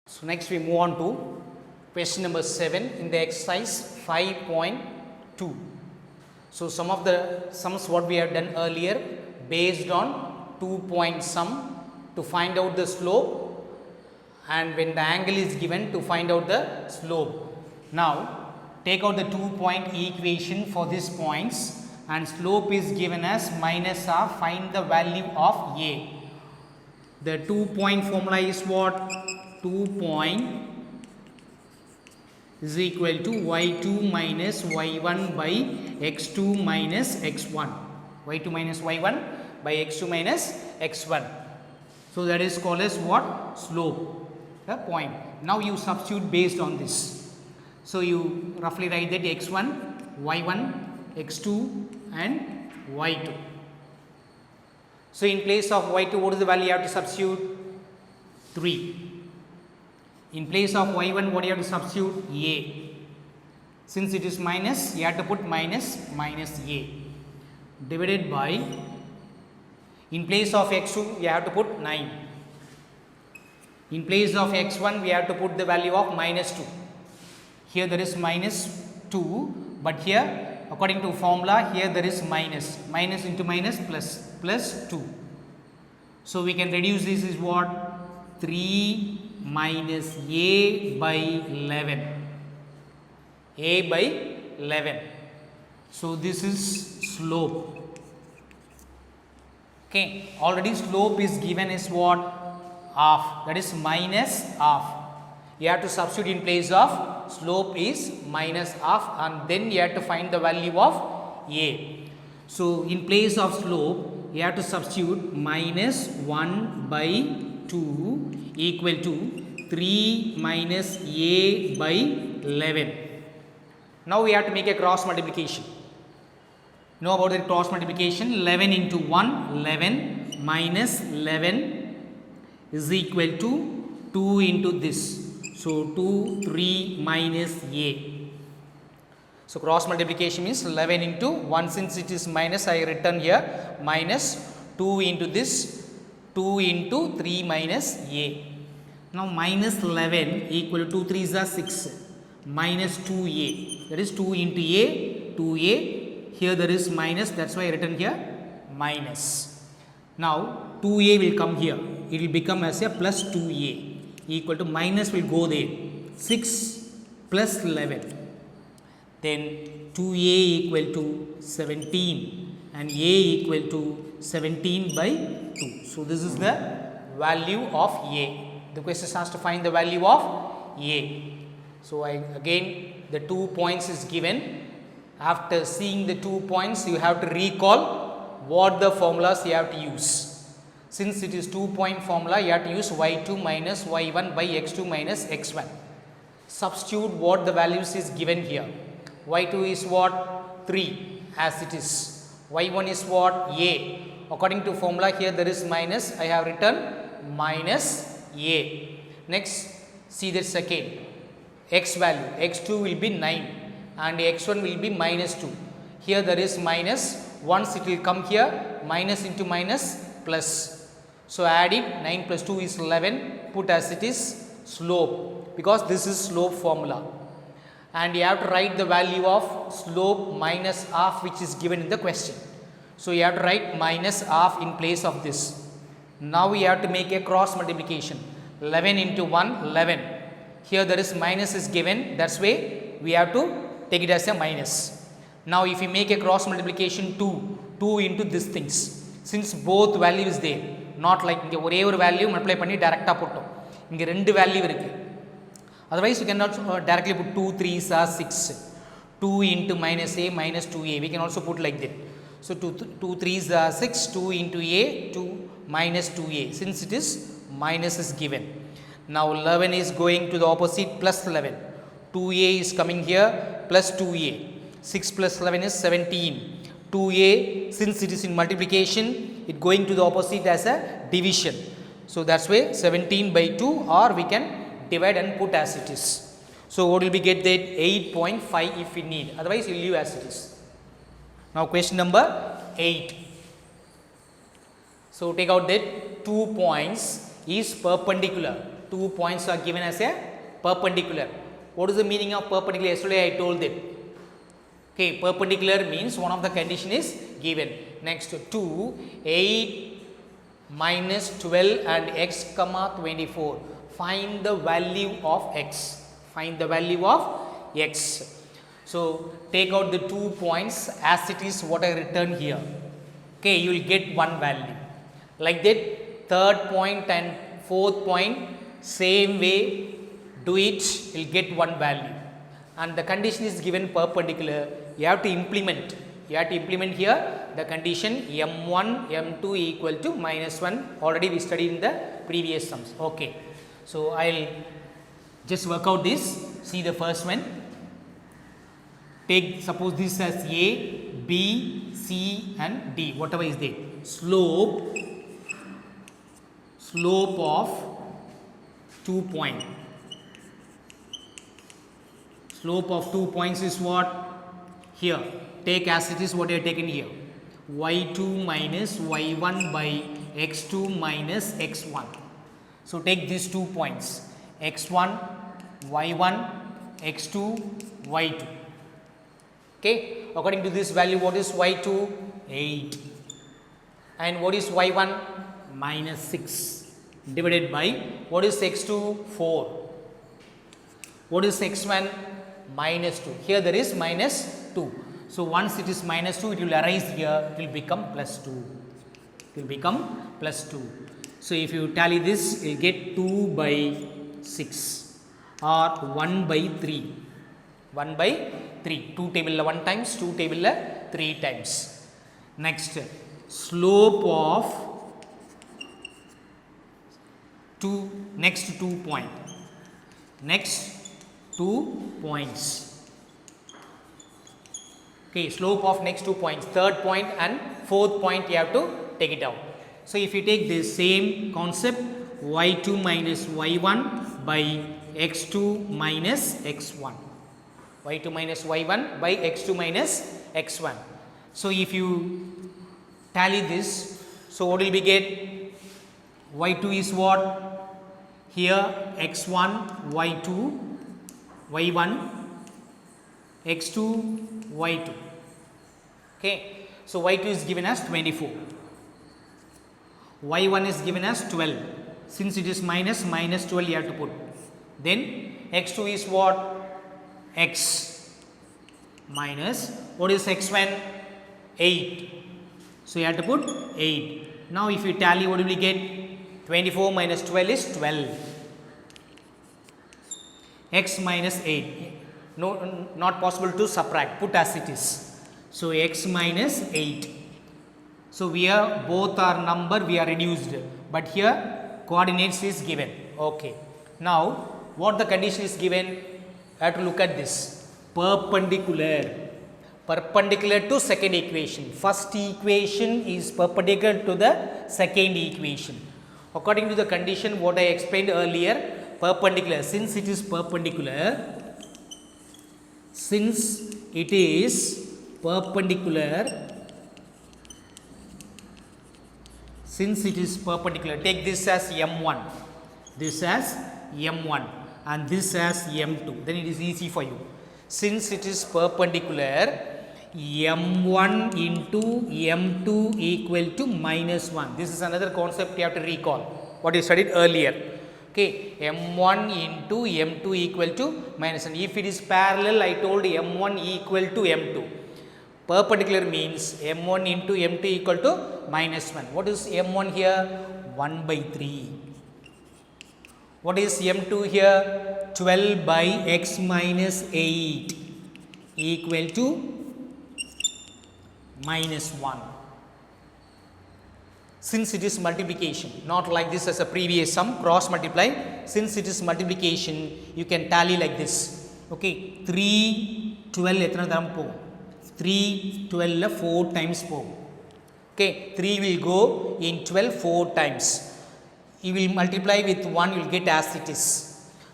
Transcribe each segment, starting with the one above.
So, next we move on to question number 7 in the exercise 5.2. So, some of the sums what we have done earlier based on 2-point sum to find out the slope, and when the angle is given to find out the slope. Now, take out the 2-point equation for these points, and slope is given as minus of, find the value of A. The 2-point formula is what? 2-point is equal to y2 minus y1 by x2 minus x1. y2 minus y1 by x2 minus x1. So, that is called as what? Slope. The point. Now, you substitute based on this. So, you roughly write that x1, y1, x2 and y2. So, in place of y2, what is the value you have to substitute? 3. In place of y1, what do you have to substitute? A. Since it is minus, you have to put minus A. Divided by, in place of x2, you have to put 9. In place of x1, we have to put the value of minus 2. Here there is minus 2, but here according to formula, here there is minus. Minus into minus plus 2. So, we can reduce this is what? 3 minus A by 11. A by 11. So, this is slope. Okay. Already slope is given as what? Half. That is minus half. You have to substitute in place of slope is minus half, and then you have to find the value of A. So, in place of slope, you have to substitute minus 1 by 2 equal to 3 minus A by 11. Now, we have to make a cross multiplication. Know about the cross multiplication? 11 into 1, 11 minus 11 is equal to 2 into this. So, 2, 3 minus A. So, cross multiplication means 11 into 1, since it is minus, I written here minus 2 into this, 2 into 3 minus A. Now, minus 11 equal to 2 3s are 6 minus 2A, that is 2 into A, 2A. Here there is minus, that is why I written here minus. Now, 2A will come here, it will become as a plus 2A equal to minus will go there, 6 plus 11. Then 2A equal to 17 and A equal to 17 by 2. So, this is the value of A. The question has to find the value of A. So, again the 2 points is given. After seeing the 2 points, you have to recall what the formulas you have to use. Since it is 2-point formula, you have to use y2 minus y1 by x2 minus x1. Substitute what the values is given here. y2 is what? 3 as it is. y1 is what? A. According to formula, here there is minus, I have written minus A. Next, see the second x value, x2 will be 9 and x1 will be minus 2. Here there is minus, once it will come here, minus into minus plus. So, add it, 9 plus 2 is 11, put as it is slope, because this is slope formula. And you have to write the value of slope minus half, which is given in the question. So, you have to write minus half in place of this. Now, we have to make a cross multiplication, 11 into 1, 11. Here there is minus is given, that is why we have to take it as a minus. Now, if you make a cross multiplication 2 into these things, since both value is there, not like இங்க ஒரே ஒரு value multiply பண்ணி டைரக்டா போட்டோம், இங்க ரெண்டு value இருக்கு. Otherwise, you cannot directly put 2 3s are 6, 2 into minus A minus 2A, we can also put like that. So, 2 3s are 6, 2 into A, 2 minus 2A, since it is minus is given. Now, 11 is going to the opposite, plus 11, 2A is coming here, plus 2A, 6 plus 11 is 17. 2A, since it is in multiplication, it going to the opposite as a division. So, that is why 17 by 2, or we can divide and put as it is. So, what will we get that? 8.5 if we need, otherwise you leave as it is. Now, question number 8. So, take out that 2 points is perpendicular 2 points are given as a perpendicular. What is the meaning of perpendicular? Yesterday I told it. Okay, perpendicular means one of the condition is given. Next, 2, 8 minus 12 and x comma 24. Find the value of x. Find the value of x. So, take out the 2 points as it is what I written here. Okay, you will get one value. Like that, third point and fourth point, same way, do it, you will get one value. And the condition is given perpendicular. You have to implement. You have to implement here the condition m1, m2 equal to minus 1. Already we studied in the previous sums. Okay. So, I will just work out this. See the first one. Take, suppose this as A, B, C and D, whatever is there. Slope of 2 points. Slope of 2 points is what? Here. Take as it is what I have taken here. y2 minus y1 by x2 minus x1. So, take these 2 points x1, y1, x2, y2. Okay. According to this value, what is y2? 8. And what is y1? Minus 6 divided by what is x2? 4. What is x1? Minus 2. Here there is minus 2. So, once it is minus 2, it will arise here, it will become plus 2. It will become plus 2. So, if you tally this, you will get 2 by 6 or 1 by 3. 1 by 3. 2 table 1 times, 2 table 3 times. Next, slope of next 2 point. Next 2 points. Okay, slope of next 2 points, third point and fourth point you have to take it out. So, if you take this same concept, y2 minus y1 by x2 minus x1. y2 minus y1 by x2 minus x1. So, if you tally this, so what will we get? y2 is what? Here x1, y2, y1, x2, y2. Okay. So, y2 is given as 24. y1 is given as 12. Since it is minus 12 you have to put. Then x2 is what? X minus what is x1? 8. So, you have to put 8. Now, if you tally, what will we get? 24 minus 12 is 12. X minus 8. No, not possible to subtract, put as it is. So, x minus 8. So, we are both are number we are reduced, but here coordinates is given. Okay. Now, what the condition is given? I have to look at this. Perpendicular to second equation. First equation is perpendicular to the second equation. According to the condition what I explained earlier, perpendicular, since it is perpendicular, take this as m1, this as m1 and this as m2, then it is easy for you. Since it is perpendicular, m1 into m2 equal to minus 1. This is another concept you have to recall, what you studied earlier. Okay, m1 into m2 equal to minus 1. If it is parallel, I told m1 equal to m2. Perpendicular means m1 into m2 equal to minus 1. What is m1 here? 1 by 3. What is m2 here? 12 by x minus 8 equal to minus 1. Since it is multiplication, not like this as a previous sum, cross multiply. Since it is multiplication, you can tally like this. Okay, 3, 12, 3, 12, 4 times. Okay, 3 will go in 12 4 times. You will multiply with 1, you will get as it is.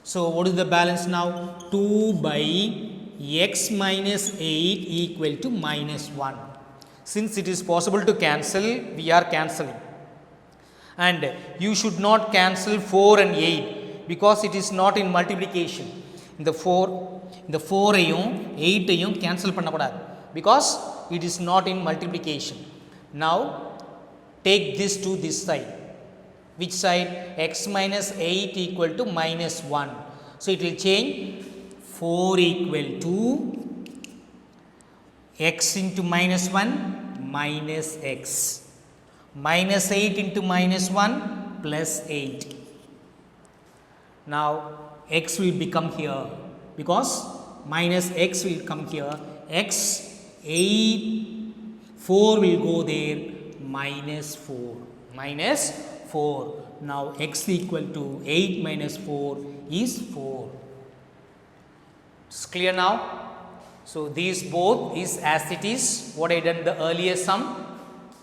So, what is the balance now? 2 by x minus 8 equal to minus 1. Since it is possible to cancel, we are cancelling. And you should not cancel 4 and 8. because it is not in multiplication. இந்த 4 ஐயும் 8 ஐயும் cancel பண்ணக்கூடாது because it is not in multiplication. Now take this to this side. Which side? X minus 8 equal to minus 1. So it will change 4 equal to x into minus 1 minus x. Minus 8 into minus 1 plus 8. Now x will become here because minus x will come here. X 8 4 will go there minus 4. Minus 4. Now x equal to 8 minus 4 is 4. It's clear now? So these both is as it is what I done the earlier sum.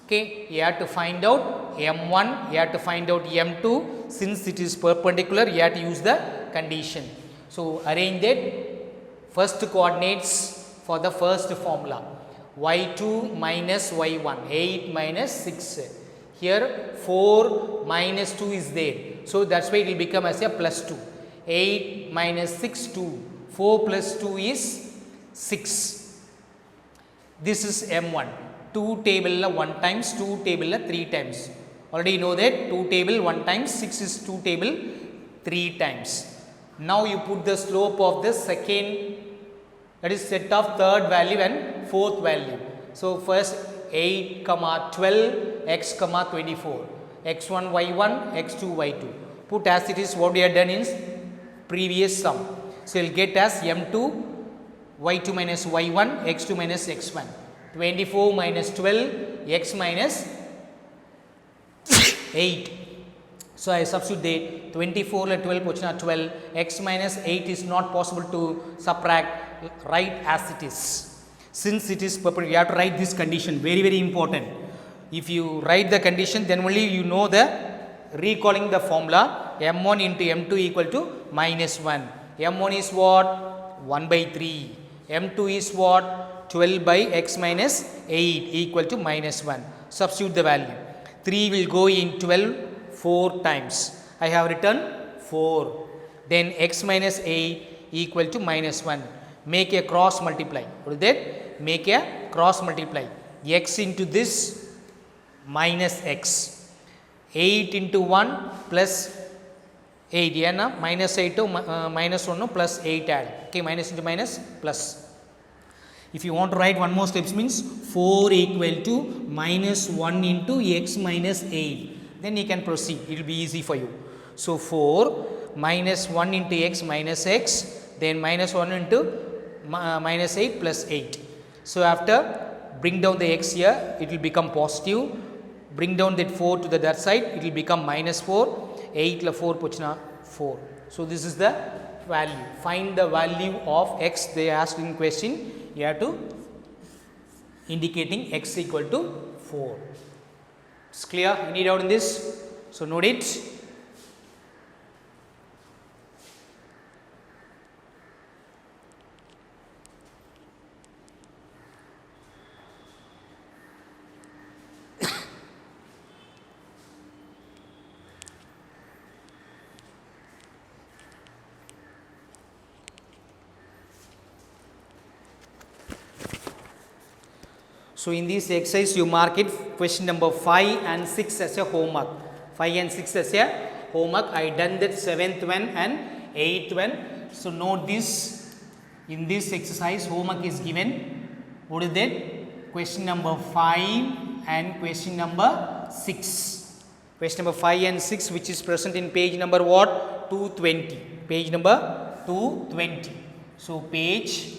Okay, you have to find out m1, you have to find out m2. Since it is perpendicular, you have to use the condition. So arrange that first coordinates for the first formula. y2 minus y1, 8 minus 6. Here 4 minus 2 is there. So that's why it will become as a plus 2. 8 minus 6, 2. 4 plus 2 is 6. This is m1. 2 table 1 times, 2 table 3 times. Already you know that 2 table 1 times, 6 is 2 table 3 times. Now you put the slope of the second, that is set of third value and fourth value. So first 8 comma 12 x comma 24, x1 y1 x2 y2. Put as it is what we have done in previous sum. So you will get as m2 y2 minus y1 x2 minus x1, 24 minus 12 x minus 8. So I substitute there 24 and 12 pochna 12, x minus 8 is not possible to subtract, write as it is. Since it is perpendicular, you have to write this condition, very very important. If you write the condition, then only you know the recalling the formula. m1 into m2 equal to minus 1. m1 is what? 1 by 3. m2 is what? 12 by x minus 8 equal to minus 1. Substitute the value. 3 will go in 12 4 times. I have written 4. Then x minus 8 equal to minus 1. Make a cross multiply. What is that? Make a cross multiply. X into this minus x. 8 into 1 plus 8. Yeah, minus 8 to minus 1 plus 8 add. Okay, minus into minus plus. If you want to write one more steps means 4 equal to minus 1 into x minus 8. Then you can proceed. It will be easy for you. So 4 minus 1 into x minus x, then minus 1 into minus 8 plus 8. So after bring down the x here, it will become positive. Bring down that 4 to the that side, it will become minus 4. 8 la 4 pochna 4. So this is the value. Find the value of x they asked in question. You have to indicating x equal to 4. It's clear? Any doubt in this? So note it. So in this exercise you mark it question number 5 and 6 as a homework. 5 and 6 as a homework. I done that 7th one and 8th one. So note this, in this exercise homework is given. What is that? Question number 5 and question number 6. Question number 5 and 6 which is present in page number what? 220. Page number 220. So page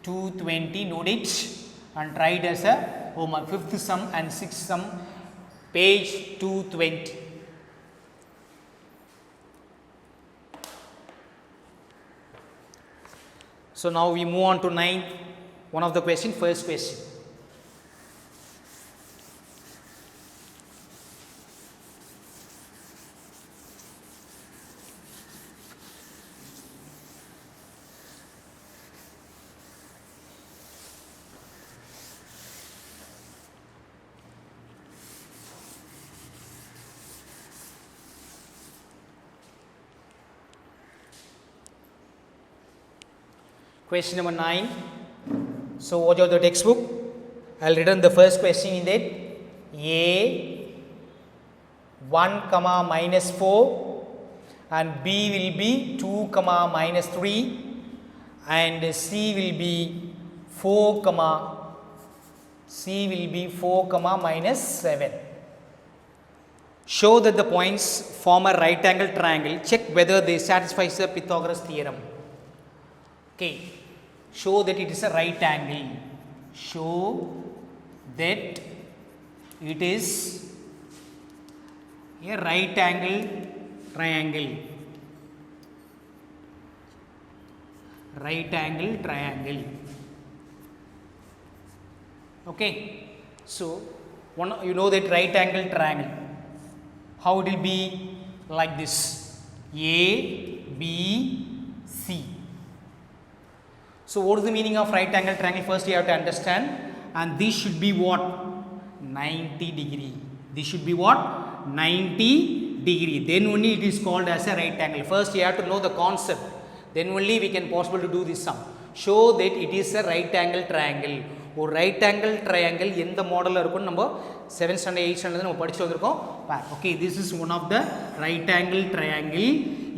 220, note it and try it as a homework. 5th sum and 6th sum, page 220. So now we move on to 9th, one of the question, first question. Question number 9. So watch out the textbook. I'll return the first question in that. A 1 comma minus 4 and B will be 2 comma minus 3 and C will be 4 comma minus 7. Show that the points form a right angle triangle. Check whether they satisfy the Pythagoras theorem. Okay. Show that it is a right angle. Show that it is a right angle triangle. Right angle triangle. Okay. So you know that right angle triangle. How it will be like this: A, B, C. So what is the meaning of right angle triangle? First you have to understand, and this should be what? 90 degree. This should be what? 90 degree. Then only it is called as a right angle. First you have to know the concept. Then only we can possible to do this sum. Show that it is a right angle triangle. ஒரு right angle triangle எந்த மாடலில் இருக்கும்னு நம்ம 7th standard 8th standard நம்ம படிச்சு வந்திருக்கோம். Okay, this is one of the right angle triangle.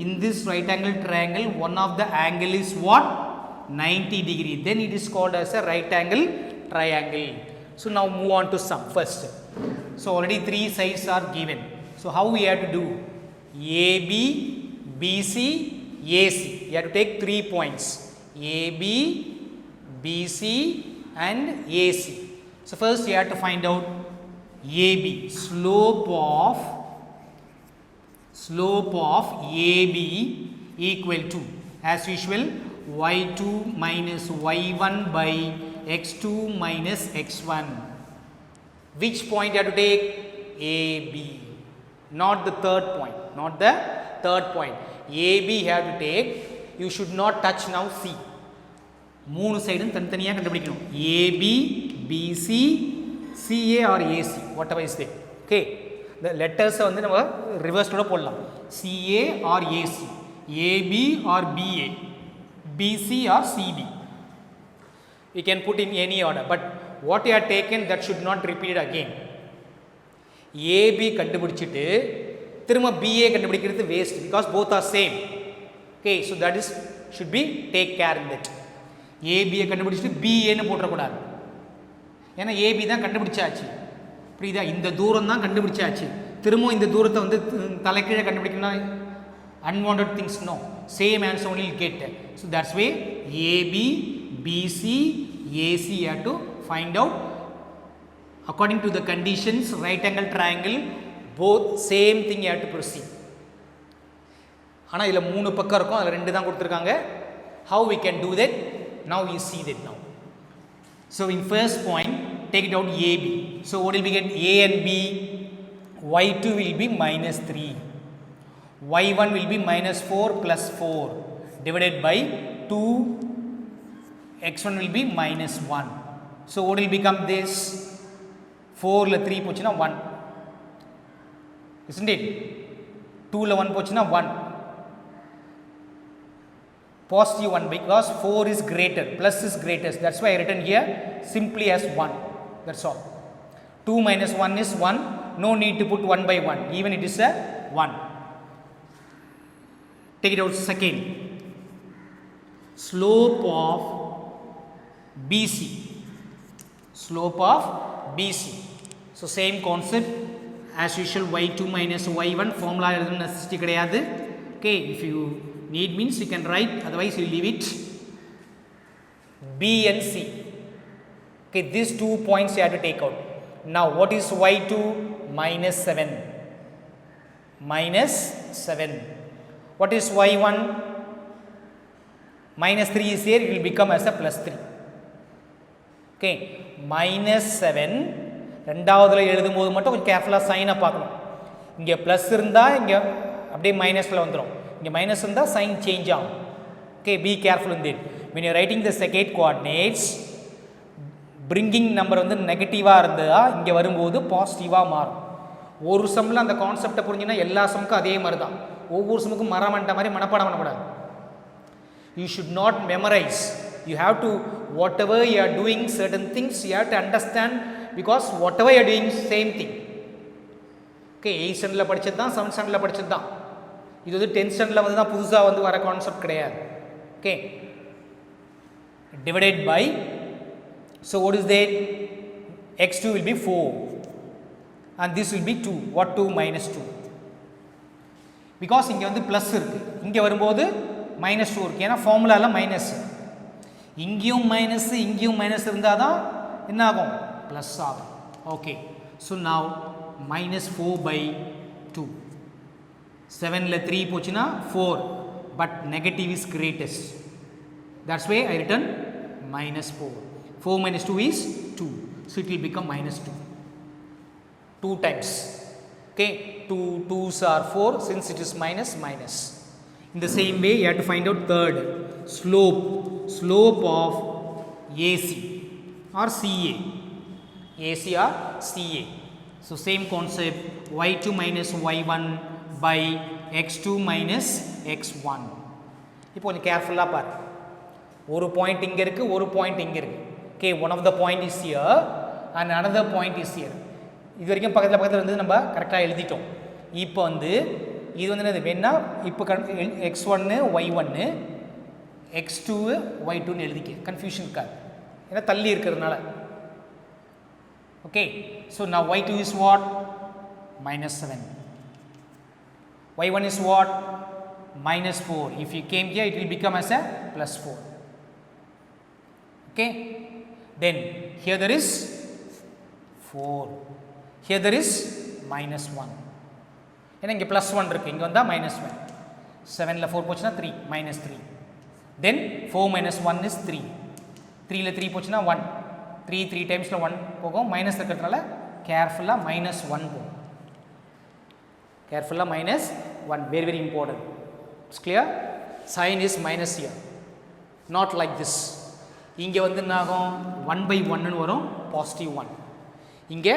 In this right angle triangle one of the angle is what? 90 degree. Then it is called as a right angle triangle. So now move on to sum first. So already 3 sides are given. So how we have to do? AB, BC, AC. You have to take 3 points. AB, BC and AC. So first you have to find out AB, slope of AB equal to, as usual, y2 minus y1 by x2 minus x1. Which point you have to take? AB, not the third point, AB you have to take. You should not touch now C. மூணு சைடும் தனித்தனியாக கண்டுபிடிக்கணும். AB, BC, CA or AC, whatever is there. Okay, the letters வந்து நம்ம reverse கூட போடலாம். CA or AC, AB or BA, BC or CB. We can put in any order, but what you have taken that should not repeat again. AB கண்டுபிடிச்சிட்டு திரும்ப BA கண்டுபிடிக்கிறது waste because both are same. Okay, so that is should be take care in that. ஏபியை கண்டுபிடிச்சிட்டு பிஏன்னு போட்டக்கூடாது. ஏன்னா AB தான் கண்டுபிடிச்சாச்சு. புரியுதா? இந்த தூரம் தான் கண்டுபிடிச்சாச்சு. திரும்ப இந்த தூரத்தை வந்து தலைக்கீழே கண்டுபிடிக்கணும்னா unwanted things, no. Same answer only will get. So that's why AB, BC, AC you have to find out according to the conditions. Right angle triangle, both same thing you have to proceed. ஆனால் இதில் 3 பக்கம் இருக்கும், அதில் 2 தான் கொடுத்துருக்காங்க. How we can do that? Now you see that now. So in first point, take it out AB. So what will we get? A and B. Y2 will be minus 3. Y1 will be minus 4 plus 4 divided by 2. X1 will be minus 1. So what will become this? 4 la 3 pochina 1. Isn't it? 2 la 1 pochina 1. Positive 1 because 4 is greater, plus is greatest. That's why I written here simply as 1. That's all. 2 minus 1 is 1. No need to put 1 by 1. Even it is a 1. Take it out second. Slope of BC. Slope of BC. So same concept as usual. Y2 minus y1 formula necessity கிடையாது. Okay, if you need means you can write, otherwise you leave it. B and C. Okay, these 2 points you have to take out. Now what is y2? Minus 7. Minus 7. What is y1? Minus 3 is here, it will become as a plus 3. Okay, minus 7. ரெண்டாவதுல எழுதும்போது மட்டும் கொஞ்சம் கேர்ஃபுல்லாக சைனை பார்க்கணும். இங்கே plus இருந்தால் இங்கே அப்படியே மைனஸில் வந்துடும். இங்கே மைனஸ் இருந்தால் சைன் சேஞ்ச் ஆகும். Okay, be careful in it. when you are writing the second coordinates, bringing number வந்து நெகட்டிவாக இருந்ததா இங்கே வரும்போது பாசிட்டிவாக மாறும். ஒரு சம்மில் அந்த கான்செப்டை புரிஞ்சுன்னா எல்லா சம்முக்கும் அதே மாதிரி தான். ஒவ்வொரு சம்முக்கும் மரமண்ட மாதிரி மனப்பாடம் பண்ணக்கூடாது. You should not memorise. You have to, whatever you are doing, certain things you have to understand, because whatever you are doing, same thing. Okay, 8th standard la படிச்சது தான் 7th standard la படிச்சது தான். இது வந்து 10th standard la வந்து தான் புதுசா வந்து வர கான்செப்ட் கிடையாது. Okay, divided by, so what is that? x2 will be 4 and this will be 2. What 2? Minus 2. Because இங்க வந்து plus இருக்கு, இங்க வரும்போது minus 2 இருக்கு, ஏன்னா ஃபார்முலால மைனஸ், இங்கேயும் மைனஸ் இங்கேயும் மைனஸ் இருந்தால் தான் என்ன ஆகும்? ப்ளஸ் ஆகும். Okay, so now minus 4 by 2. 7ல 3 போச்சுன்னா 4, but negative is greatest. That's why I written minus 4. 4 minus 2 is 2. So it will become minus 2. 2 times. Okay, 2 2s are 4, since it is minus minus. In the same way, you have to find out third slope of AC or CA. AC or CA. So same concept, y2 minus y1 by x2 minus x1. இப்போ கொஞ்சம் கேர்ஃபுல்லாக பாரு, ஒரு point இங்கே இருக்குது, ஒரு point இங்கே இருக்குது. Okay, one of the point is here and another point is here. இது வரைக்கும் பக்கத்தில் வந்து நம்ம கரெக்டாக எழுதிட்டோம். இப்போ வந்து இது வந்து என்னது வேணா, இப்போ x1 y1 x2 y2 எழுதிக்க, கன்ஃபியூஷன் இருக்காது, ஏன்னா தள்ளி இருக்கிறதுனால. Okay, so now y2 is what? minus 7. y1 is what? minus 4. If you came here, it will become as a plus 4. Okay, then here there is 4, here there is minus 1, ஏன்னா இங்கே plus 1 இருக்குது, இங்கே வந்தால் minus 1. 7ல் 4 போச்சுன்னா 3, minus 3. then 4 minus 1 is 3. 3ல் 3 போச்சுன்னா 1. 3 டைம்ஸில் 1 போகும், minus இருக்கிறதுனால கேர்ஃபுல்லாக minus 1 போகும். கேர்ஃபுல்லாக minus 1, very very important. It's clear? Sign is minus here, not like this. இங்கே வந்து என்ன ஆகும்? 1 by 1 வரும், பாசிட்டிவ் 1. இங்கே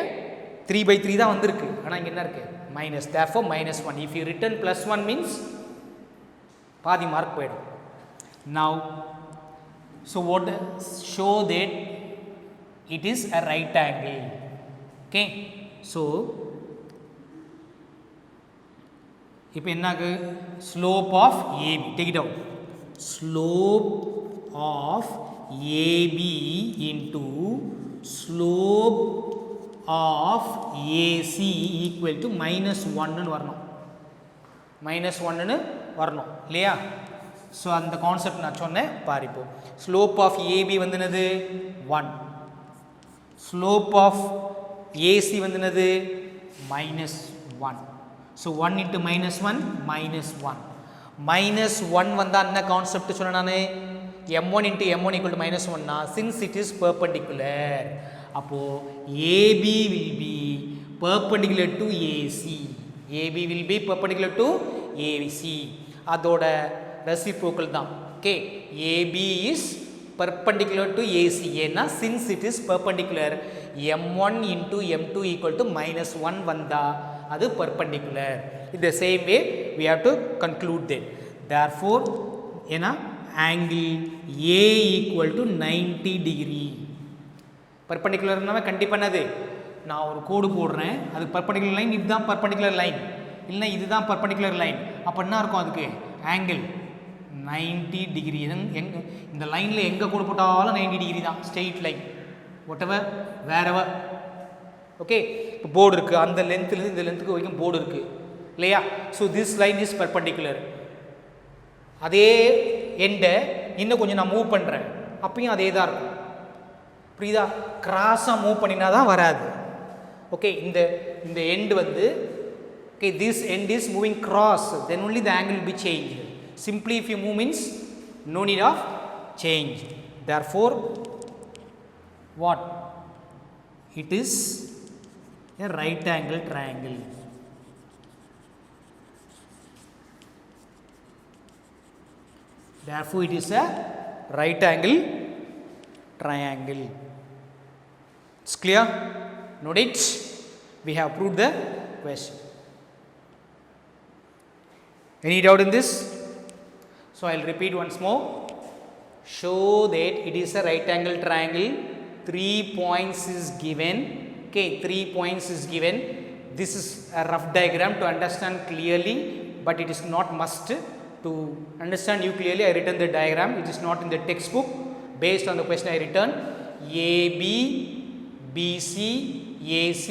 3 by 3 தான் வந்திருக்கு, ஆனால் இங்கே என்ன இருக்குது? Minus. therefore minus 1. if you return plus 1 means பாதி மார்க் போயிடும். now so what? show that it is a right angle. Okay, so இப்போ என்னாகு? slope of AB, take it out. slope of AB into slope of AC equal to minus 1 வரணும், minus 1 வரணும் இல்லையா? So அந்த concept நான் சொன்னேன் பாரு. இப்போ slope of AB வந்து என்னது? 1. ஸ்லோப் ஆஃப் AC வந்து என்னது? minus 1. So 1 into minus 1 minus 1. minus 1 வந்தால் என்ன கான்செப்ட் சொன்னேன் நான்? m1 into m1 equal to minus 1 னா, since it is perpendicular, அப்போது AB will be perpendicular to AC. AB will be perpendicular to AC. அதோட reciprocal தான். Okay, AB is perpendicular to AC. ஏன்னா since it is perpendicular, m1 into m2 equal to minus 1 வந்தா அது perpendicular. In the same way we have to conclude that. Therefore ஏன்னா angle A equal to 90 degree. பர்பண்டிகுலர்னாவே கண்டிப்பாக என்னது? நான் ஒரு கோடு போடுறேன், அது பர்பண்டிகுலர் லைன், இதுதான் பர்பண்டிகுலர் லைன், இல்லைனா இதுதான் பர்பண்டிகுலர் லைன். அப்போ என்ன இருக்கும்? அதுக்கு ஆங்கிள் 90 டிகிரி. இந்த லைனில் எங்கே கோடு போட்டாலும் 90 டிகிரி தான், straight line, whatever wherever. Okay, இப்போ போர்டு இருக்குது, அந்த லென்த்துலேருந்து இந்த லென்த்துக்கு வரைக்கும் போர்டு இருக்குது இல்லையா? So this line is perpendicular. அதே எண்டை இன்னும் கொஞ்சம் நான் மூவ் பண்ணுறேன், அப்பயும் அதே தான் இருக்கும். புரியுதா? கிராஸாக மூவ் பண்ணினா தான் வராது. ஓகே, இந்த எண்டு வந்து, okay, this end is moving cross, then only the angle will be changed. Simply if you move means no need of change. Therefore what? It is a right angle triangle. Therefore it is a right angle triangle. It's clear? Note it. We have proved the question. Any doubt in this? So I will repeat once more. show that it is a right angle triangle. 3 points is given. Okay, 3 points is given. This is a rough diagram to understand clearly, but it is not must. To understand you clearly, I written the diagram. It is not in the textbook. Based on the question I written, AB, BC, AC,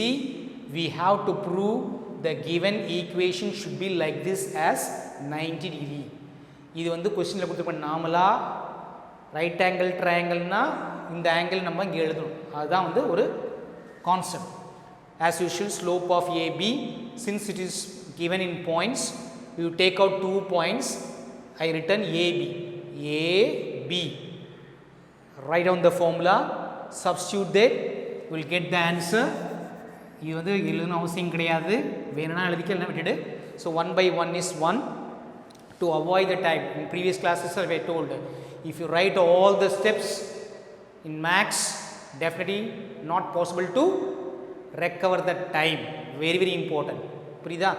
we have to prove the given equation should be like this as 90 degree. இது வந்து क्वेश्चनல கொடுத்திருப்ப நார்மலா right angle ட்ரையாங்கிள்னா இந்த angle நம்ம இங்க எழுதணும். அதுதான் வந்து ஒரு concept. As usual, slope of AB, since it is given in points, you take out 2 points. I written AB. AB. Write down the formula, substitute that, you will get the answer. இது வந்து எழுதணும் அவசியம் கிடையாது, வேணும்னா எழுதிக்க இல்லைனா விட்டுடு. So 1 by 1 is 1. To avoid the time, in previous classes I told, if you write all the steps in maths, definitely not possible to recover the time. Very very important. புரியுதா?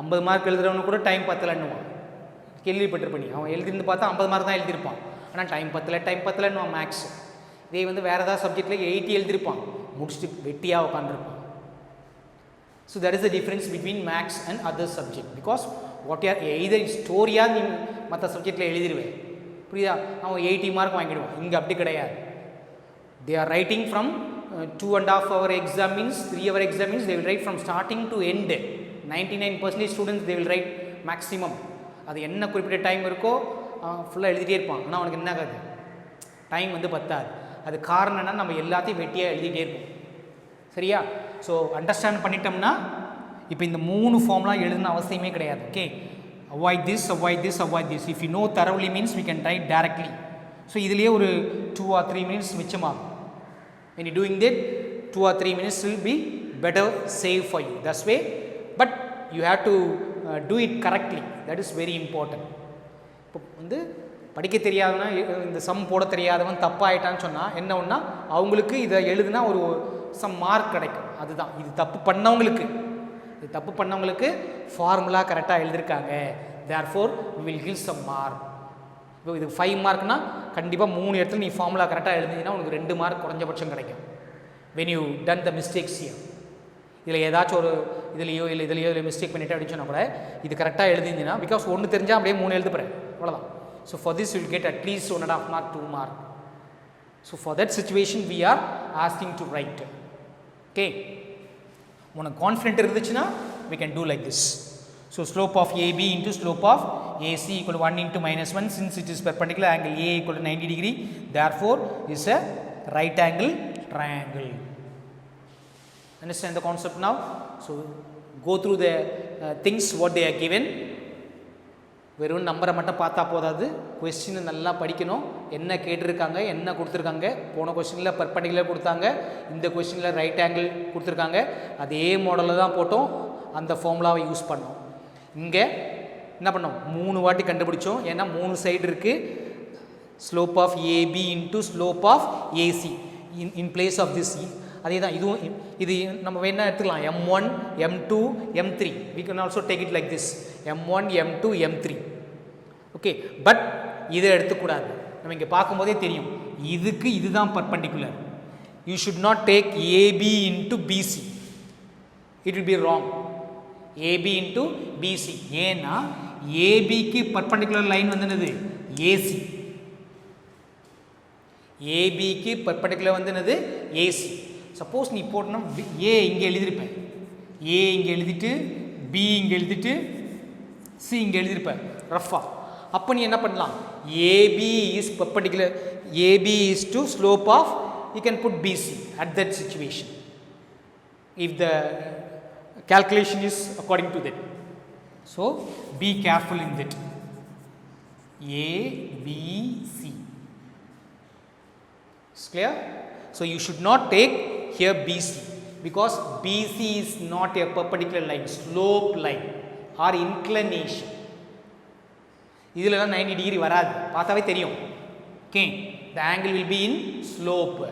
50 மார்க் எழுதுறவனுக்கு கூட time பத்தலன்னுவான். கேள்விப்பட்டிருப்பீங்க, அவன் எழுதிருந்து பார்த்தா 50 mark தான் எழுதியிருப்பான், ஆனால் time பத்தலன்னுவான் maths. இதே வந்து வேறு ஏதாவது சப்ஜெக்டில் 80 எழுதியிருப்பான், முடிச்சுட்டு வெட்டியாக உட்காந்துருப்பான். So that is the difference between maths and other subject, because what you are either ஸ்டோரியாக நீ மற்ற சப்ஜெக்டில் எழுதிடுவேன், புரியுதா? அவன் 80 மார்க் வாங்கிடுவான். இங்கே அப்படி கிடையாது. They are writing from 2.5 hour exam means 3 hour exam means they will write from starting to end. 99% students they will write maximum. அது என்ன குறிப்பிட்ட டைம் இருக்கோ ஃபுல்லாக எழுதிட்டே இருப்பான், ஆனால் அவனுக்கு என்ன ஆகாது, டைம் வந்து பத்தாது. அது காரணம் என்னன்னா நம்ம எல்லாத்தையும் வெட்டியாக எழுதிட்டே இருப்போம். சரியா? ஸோ அண்டர்ஸ்டாண்ட் பண்ணிட்டோம்னா இப்போ இந்த 3 ஃபார்ம்லாம் எழுதுன அவசியமே கிடையாது. Okay, avoid this, avoid this, avoid this. If you know thoroughly means we can write directly. So இதுலேயே ஒரு 2 or 3 minutes மிச்சமாகும். when you doing that 2 or 3 minutes will be better save for you. That's way, but you have to do it correctly. That is very important. இப்போ வந்து படிக்க தெரியாதவனா இந்த some போட தெரியாதவன் தப்பாயிட்டான்னு சொன்னால் என்ன ஒன்றா அவங்களுக்கு இதை எழுதுனா ஒரு சம் மார்க் கிடைக்கும். அதுதான் இது தப்பு பண்ணவங்களுக்கு ஃபார்முலா கரெக்டாக எழுதியிருக்காங்க, therefore we will give some mark. இப்போ இது 5 மார்க்னா கண்டிப்பாக 3 இடத்துல நீ ஃபார்முலா கரெக்டாக எழுதிங்கன்னா உனக்கு 2 மார்க் குறைஞ்சபட்சம் கிடைக்கும். when you done the mistakes here, இதில் ஏதாச்சும் ஒரு இதுலையோ மிஸ்டேக் பண்ணிட்டு அப்படின்னு சொன்னால் கூட இது கரெக்டாக எழுதிங்கன்னா, பிகாஸ் ஒன்று தெரிஞ்சால் அப்படியே 3 எழுத போகிறேன், அவ்வளோதான். So for this will get at least 1.5 mark 2 mark. So for that situation we are asking to write. Okay, உனக்கு கான்ஃபிடென்ட் இருந்துச்சுன்னா we can do like this. So slope of AB into slope of AC equal to 1 into -1, since it is perpendicular angle A equal to 90 degree, therefore is a right angle triangle. Understand the concept now? So go through the things what they are given. வெறும் நம்பரை மட்டும் பார்த்தா போதாது, question நல்லா படிக்கணும். என்ன கேட்டிருக்காங்க, என்ன கொடுத்துருக்காங்க. போன கொஸ்டினில் பர்பண்டிகுலர் கொடுத்தாங்க, இந்த கொஸ்டினில் ரைட் ஆங்கிள் கொடுத்துருக்காங்க. அதே மாடலில் தான் போட்டோம், அந்த ஃபார்முலாவை யூஸ் பண்ணோம். இங்கே என்ன பண்ணோம், 3 வாட்டி கண்டுபிடிச்சோம். ஏன்னா 3 சைடு இருக்குது. Slope of AB into slope of AC in place of this. அதே தான் இதுவும். இது நம்ம வேணால் எடுத்துக்கலாம், M1, M2, M3. we can also take it like this, M1, M2, M3. Okay, but இதை எடுத்துக்கூடாது. நம்ம இங்கே பார்க்கும்போதே தெரியும் இதுக்கு இதுதான் perpendicular. You should not take AB into PC, it will be wrong. AB into PC, ஏன்னா ஏபிக்கு பர்பண்டிகுலர் லைன் வந்து என்னது, ஏசி. ஏபிக்கு பர்பண்டிகுலர் வந்து என்னது, ஏசி. சப்போஸ் நீ போட்டோன்னா ஏ இங்கே எழுதியிருப்பேன், ஏ இங்கே எழுதிட்டு பி இங்கே எழுதிட்டு சி இங்கே எழுதியிருப்பேன் ரஃபா. அப்போ நீ என்ன பண்ணலாம், AB is perpendicular, AB is to slope of, you can put PC at that situation if the calculation is according to that. So be careful in that. A, B, C. It's clear? So you should not take here BC, because BC is not a perpendicular line, slope line or inclination. இதிலலாம் 90 degree வராது, பார்த்தாவே தெரியும். Okay, the angle will be in slope.